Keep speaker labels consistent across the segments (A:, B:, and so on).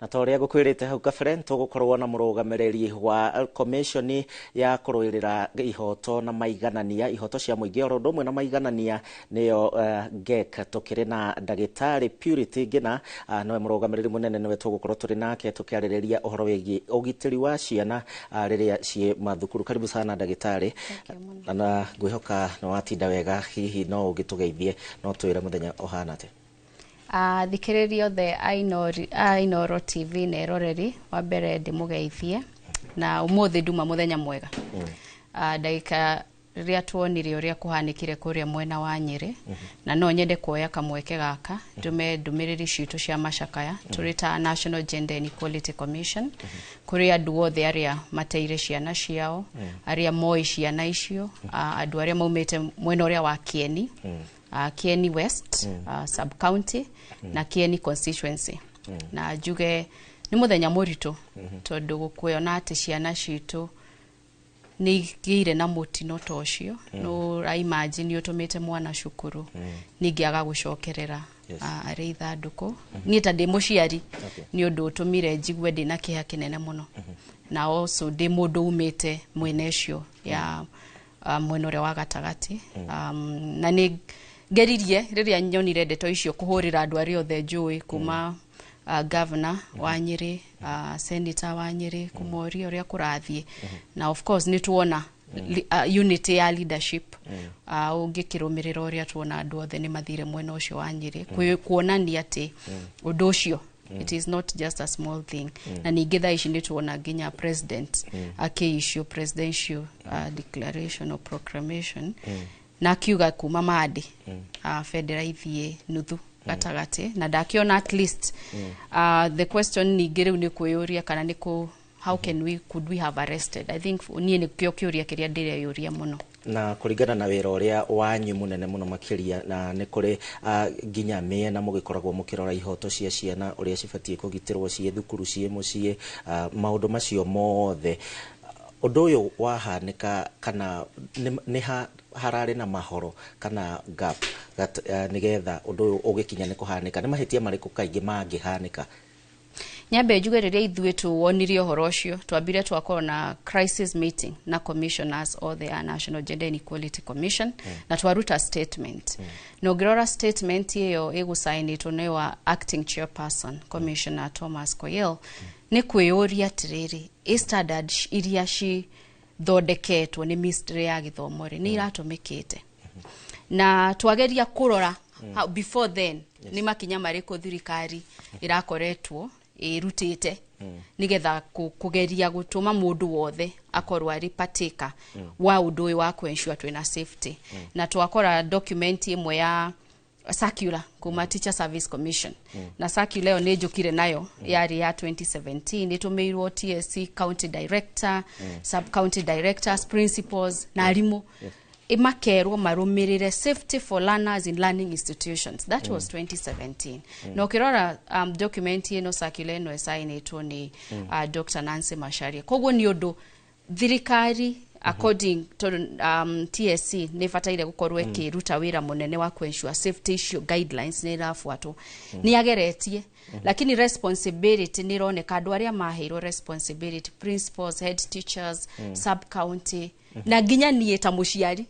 A: na toria gukwirite hau kabere tugukorwo na murugamiriri wa commission ya kuruirira ihoto na maiganania ihoto cia muingi oro ndumwe na maiganania niyo GEC tukiri na ndagitari Purity Ngina nowe murugamiriri munene niwe tugukorwo turi nake tukiaririria uhoro wigi ugitiri wa ciana riria cie mathukuru. Karibu sana ndagitari, na ngwihoka no watinda wega, hihi no ugitugeithie no twire muthenya ohana ate?
B: Thikiririo the Ainoro TV ne roreri wa mbere ndimugeithie na umuthi nduma muthenya mwega. Ndagika ria tuonire uria kuhanikire kuria mwena wa Nyeri na no nyende kuoya kamweke gaka ndume ndumiriri citu cia macakaya turita National Gender and Equality Commission kuria andu othe aria mateire ciana ciao aria moi ciana icio andu aria maumite mwena uria wa Kieni Kieni West sub county na Kieni constituency na juge ni muthenya muritu tondu gukwona ati ciana citu ni gire na mutino tocio no I imagine utumite mwana cukuru ningiaga gucokerera ari ithanduku ni ta ndi muciari ni undu utumire njigwe ndi na kiha kinene muno na also ndi mundu umite mwene ucio ya mwena uria wa gatagati na ni ngeririe riria nyonire ndeto icio kuhurira andu ari othe njui kuma governor wa Nyeri senator wa Nyeri kumori uria kurathie na of course ni tuona unity ya leadership ungikirumirira uria tuona andu othe ni mathire mwena ucio wa Nyeri kuonania ati undu ucio it is not just a small thing na ningi tha ici ni tuona nginya president akiissue presidential declaration or proclamation na kiuga kuma madi federal ithie nuthu gatagati na ndakiona at least the question ni ngiriu ni kuyuria kana ni ku how could we have arrested. I think nie ni kiuria kiria ndire yuria muno
A: na kuringana na wira uria wanyu munene muno makiria na ni kuri nginya miena mugikoragwo mukirora ihoto cia ciana uria cibatie kugitirwo cie thukuru cie mucie maundu macio mothe undu uyu wahanika kana ni harare na mahoro kana gap nigetha undu uyu ugikinya ni kuhanika ni mahitia mariku kaingi mangihanika?
B: Nyambe njuge riria ithuĩ tuwonirie uhoro ucio twambire twakorwo na crisis meeting na commissioners of the National Gender and Equality Commission na twaruta statement no ngirora statement iyo igusainitwo ni wa acting chairperson Commissioner Thomas Koyel ni kwiyuria atiriri standards iria ci thondeketwo ni Ministry ya Githomo ni iratumikite na twageria kurora before then ni makinya mariko thirikari irakoretwo irutite nigetha kugeria gutuma mundu wothe akorwa ripatika wa undu wa kuensure twina safety na twakora document imwe ya circular kuma Teacher Service Commission na circular ni njukire nayo yari ya 2017 nitumirwo TSC county director sub county directors principals na arimu imakerwo marumirire safety for learners in learning institutions. That was 2017. No kirora document ino circular no signetwo ni Dr. Nancy Macharia. Koguo ni undu thirikari according to TSC ne fataire gukorwo ikiruta wira munene wa kuensure safety issue guidelines ne rafuatwo ni ageretie lakini responsibility ni roneka andu aria maheirwo responsibility principals, head teachers, sub county na nginya nie ta muciari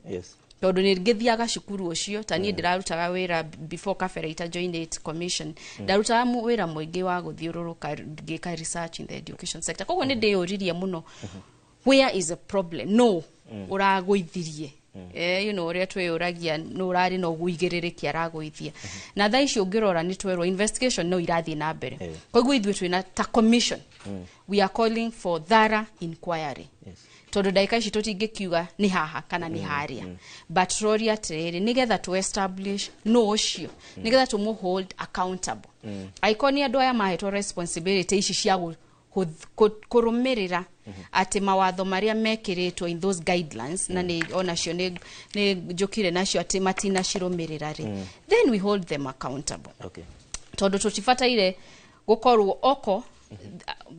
B: tondu ni ngithiaga cukuru ucio tani ndirarutaga wira before Kaferaita joined commission ndarutaga wira muingi wa guthiururuka ngika research in the education sector. Koguo ni ndiyuririe muno where is the problem no uraguithirie you know uria twiyuragia no urari no guigiririki araguithia na tha icio ngirora ni twerwo investigation no irathie na mbere koguo ithuĩ twina ta commission we are calling for thorough inquiry tondu ndaika ici tutingikiuga ni haha kana ni haria but roria tiriri nigetha to establish no ucio nigetha to mu hold accountable iconi andu aya mahetwo responsibility ici cia kurumirira ati mawatho maria mekiritwo in those guidelines na ni onacio ni njukire nacio ati matina cirumirira ri then we hold them accountable tondu tutibataire gukorwo oko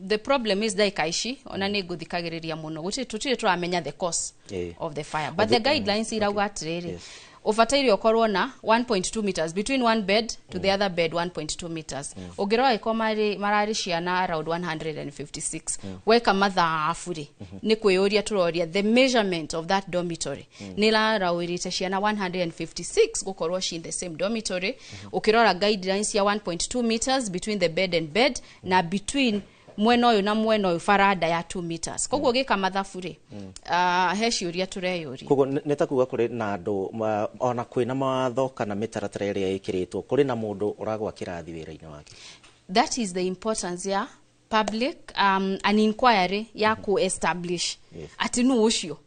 B: the problem is that kaishi ona ni guthikagiriria muno guti tutire turamenya the cause of the fire but the guidelines irauga atiriri ufataire okorwo na 1.2 meters between one bed to the other bed 1.2 meters ogero iko marari ciana around 156 weka mathaafuri ni kweyoria turoria the measurement of that dormitory nila rawirite ciana 156 gukorwo she in the same dormitory ukirora guidelines ya 1.2 meters between the bed and bed na between mwena uyu na mwena uyu farada ya 2 meters koguo gika mathaburi heci uria tureyuri
A: koguo netakuga kuri na andu ona kwina mawatho kana mitaratara iria ikiritwo kuri na mundu uragwa kirathi wira-ini wake.
B: That is the importance ya public an inquiry ya ku establish ati nu ucio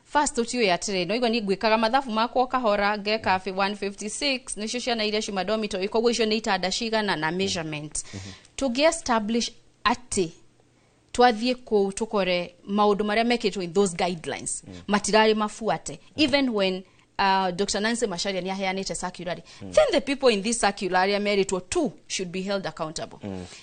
B: first utio ya train no igwa ni gwikaga mathabu makwo kahora geka 156 nicio ciana iria ciuma dormitory koguo icio ni itada cigana na measurement to establish ati twathie ku tukore maundu maria mekitwo in those guidelines matirari mafuate even when Dr. Nancy Macharia ni aheanite circular then the people in this circular meritwo too should be held accountable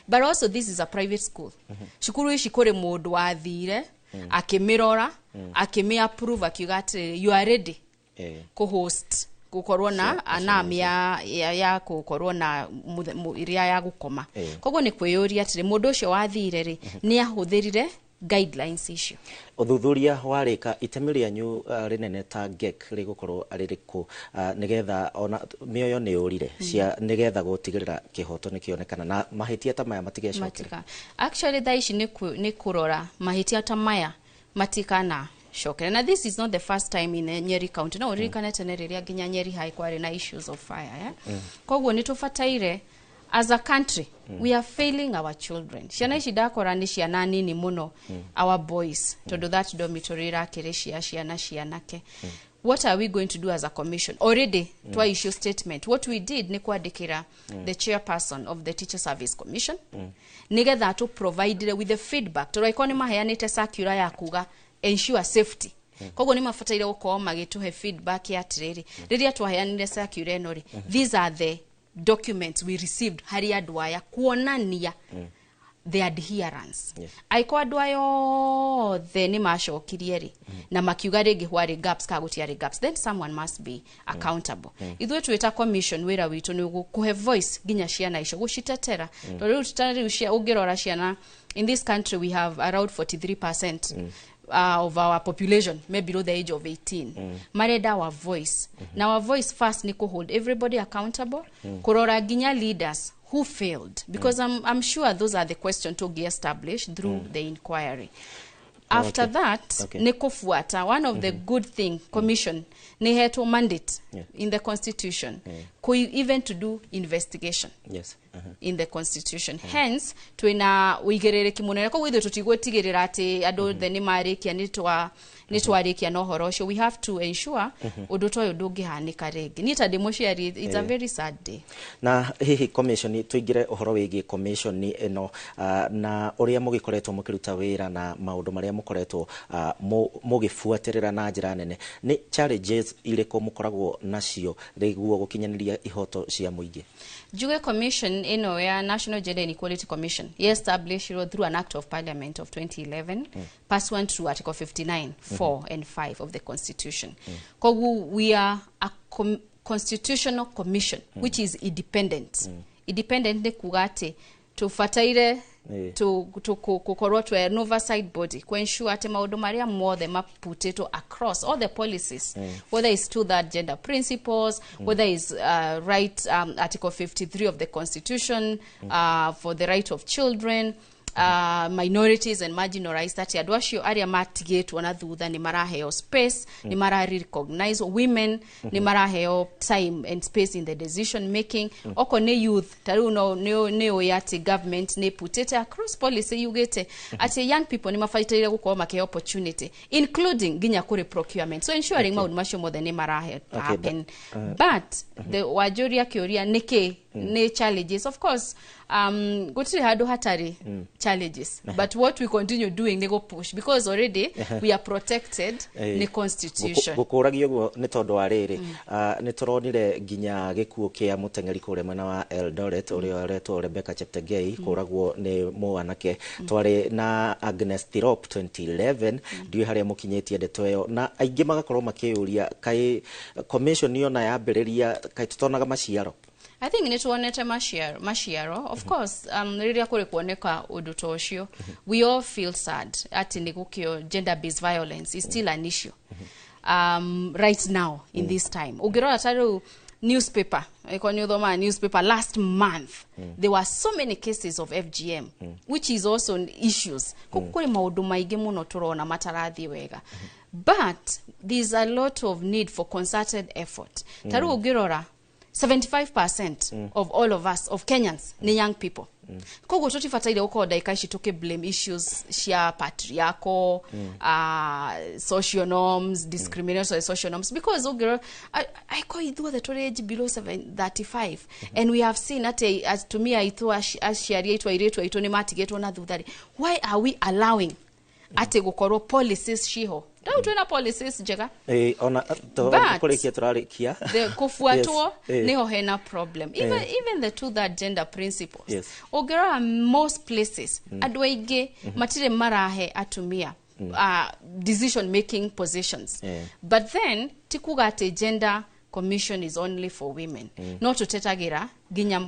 B: but also this is a private school shukuru ici kore mundu wathire akimirora akimi approve akiuga ati you are ready ko host gukorwo na anam ya gukorwo na iria ya gukoma koguo ni kweyuria ati mundu ucio wathire ri ni ahuthirire guidelines icio
A: uthuthuria warika itemi ryanyu rinene ta GEC rigukorwo aririku nigetha ona mioyo ni urire cia nigetha gutigirira kihoto ni kionekana na mahitia ta maya matigecokera.
B: Actually thaici ni kurora mahitia ta maya matikana shokera na this is not the first time in Nyeri County no ririkane tene riria ginya Nyeri High kwari na issues of fire koguo ni tufataire as a country we are failing our children ciana ici ndakora ni ciana nini muno our boys to do that dormitory rakirecia ciana cianake what are we going to do as a commission already to issue statement what we did ni kwandikira the chairperson of the Teacher Service Commission nigetha to provide with the feedback to ikoni maheanite circular ya kuga ensure safety koguo ni mafataire gukorwo magituhe feedback ya tiriri riria twaheanire circular eno ri these are the documents we received hari adwaya kuonania the adherence aiko adwayo the mashokirie ri na makiuga rigi hwari gaps kagutiari gaps then someone must be accountable ithuĩ twita commission wira witu ni kuhe voice ginya ciana icio gucitetera to riu tutari ungirora ciana in this country we have around 43% of our population may below the age of 18 mareda our voice now our voice first ni hold everybody accountable kurora ginya leaders who failed because I'm sure those are the questions to be established through the inquiry after that ni kufuata one of the good thing commission ni heto mandate in the constitution even to do investigation in the constitution hence twina wigerereki munene ko withu tutigwetigirira ati adu the ni marikia ni twarikia no horosho we have to ensure undu toyo ndungihanika rigi ni tadi muciari it's a very sad day
A: na hihi commission tuingire uhoro wigi commission eno na uria mugikoretwo mukiruta wira na maundu maria mukoretwo mugifuatirira na njira nene ni challenges iriko mukoragwo nacio riguo gukinyaniria ihoto cia muingi.
B: Juge Commission ino ya National Gender and Equality Commission established through an act of parliament of 2011 pursuant to article 59 4 and 5 of the constitution. We are a constitutional commission which is independent independent ne kugate tufataire to kukorwa to an oversight body to ensure ate maundu maria mothe maputito across all the policies whether it's to that gender principles whether it's right article 53 of the constitution for the right of children minorities and marginalized that adwashio area matigetu na thutha ni maraheo space ni marari recognize women ni maraheo time and space in the decision making oko ne youth taru ne oyati government ne putete across policy yugete ati young people ni mafaitire guko make opportunity including ginya kure procurement so ensuring maud masho more than ni marahe happen but the wajoria kioria neke ne challenges. Of course, gutiri hadu hatari challenges. But what we continue doing, they go push because already we are protected in the constitution.
A: Gukuragi uguo ni tondu wa riri ni turonire nginya gikuo kia mutengeri kure mwena wa Eldoret uria aretwo Rebecca Cheptegei kuragwo ni mwanake twari na Agnes Tirop 2011 ndiwe haria mukinyetie ndeto yo na aingi magakorwo makiuria kai commission yona yambiriria kai tutonaga maciaro.
B: I think nituonete maciaro of course riria kuri kuoneka undu tocio we all feel sad ati nigukio gender based violence is still an issue right now in this time. Ugirora taru newspaper newspaper last month there were so many cases of FGM which is also issues kukuri maudu maige muno turona matarathi wega but there's a lot of need for concerted effort. Taru ugirora 75% of all of us, of Kenyans, ni young people. Kogo toti fataile uko daikashi toke blame issues shia patriarchal, social norms, discrimination social norms. Because I call it the total age below 35. And we have seen that as to me as sharia itwa na dudari. Why are we allowing ate gukoro policies shiho? Tuna policies jega.
A: Ona to kulikia turarikia.
B: The kufuatwa niho hena problem. Even the two that gender principles.
A: Yes.
B: Ogera most places adwaige matire marahe atumia decision making positions. But then tikugate gender commission is only for women. Not to tetagira ginya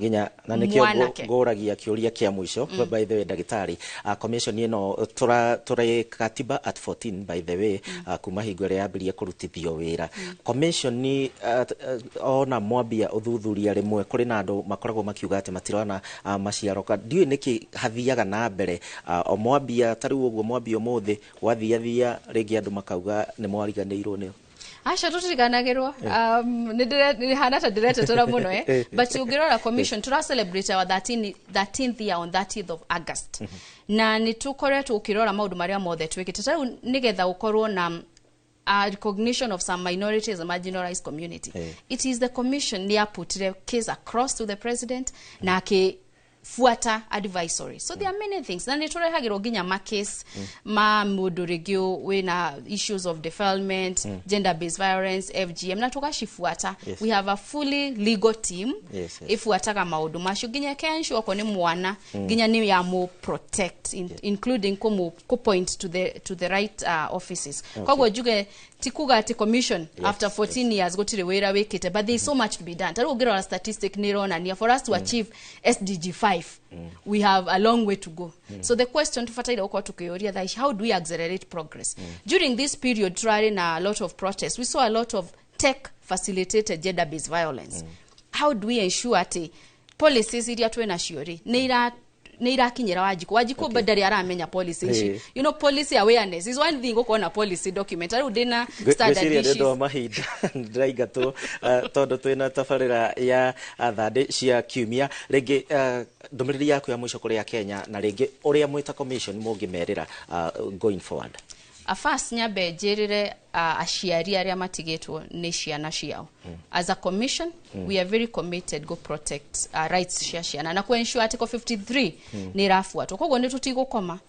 A: na nikio goragia kiuria kia mwisho by the way dagitari commission ino tura katiba at 14 by the way kuma hingore yambirie kurutithio wira commission ni ona mwambia uthuthuria rimwe kuri na andu makoragwo makiuga ati matirona maciaro ka ndiu niki hathiaga na mbere o mwambia tari uguo mwambia umuthi wathiathia ringi andu makauga ni mwariganirwo ni
B: Asha tutiriganagirwa ni hanata direct tora muno but ugirora commission tura celebrate our 13th year on 30th of August na ni tukoretwo ukirora maudu maria mothe twikite tari nigetha ukorwo na recognition of some minorities and marginalized community. It is the commission they put the case across to the president na ke fuata advisory. So there are many things. Na nitore hagiro ginya ma case ma muduregio we na issues of defilement, gender based violence, FGM na tukashifuata. We have a fully legal team. If wataka maudu mashu ginya kensho okone mwana ginya ni ya mo protect including ko point to the right offices. Kwa juge tikuga ati commission after 14 years go to the wera wekete but there is so much to be done. Taru ugero a statistic nirona near for us to achieve SDG 5 we have a long way to go. So the question to fataida okwa tukiyoria that how do we accelerate progress? During this period trying a lot of protests we saw a lot of tech facilitated gender based violence. How do we ensure ati policies iria twena shiori neira kinyera wajiko badari aramenya policy you know policy awareness is one thing ukona policy document ari udina standard issues ndo mahinda ndaiga to tondu twina tafarira ya athande cia kiumia ringi ndomiriri yaku ya mwisho kuri ya Kenya na ringi uria mwita commission mungimerira going forward. Afas nyabe jerire ashiari aria matigetwo ne ciana ciao. As a commission we are very committed go protect rights cia ciana na ku ensure article 53 ni rafuatwo kogo ne tutigukoma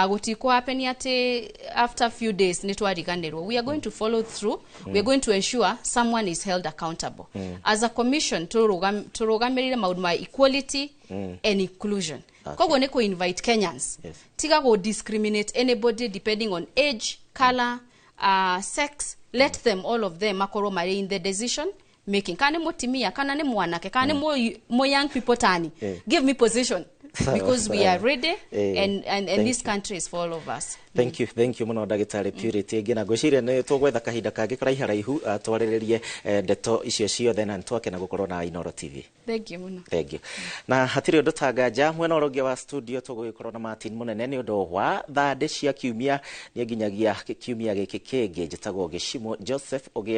B: gutiko happen ati after few days ni twariganirwo. We are going to follow through. We are going to ensure someone is held accountable. As a commission turugamirire maudu ma equality and inclusion. Kogo ne ko invite Kenyans. Tiga go discriminate anybody depending on age, color, sex. Let them all of them makoro mari in the decision making. Kane motimia kana ne mwanake kane mo young people tani. Give me position because we are ready and this country is for all of us.
A: Thank you muno Dagitari Purity gina gwiciria ne tugwetha kahinda kangi karaiha raihu twariririe ndeto icio ciothe na ntwake na gukorwo na Inooro TV.
B: Thank you muno.
A: Thank you. Na hatiri undu tangaja mwena urogia wa studio tugugikorwo na Martin munene ni undu wa thande cia kiumia ni nginyagia kiumia giki kingi njitagwo Gishimo Joseph Ogie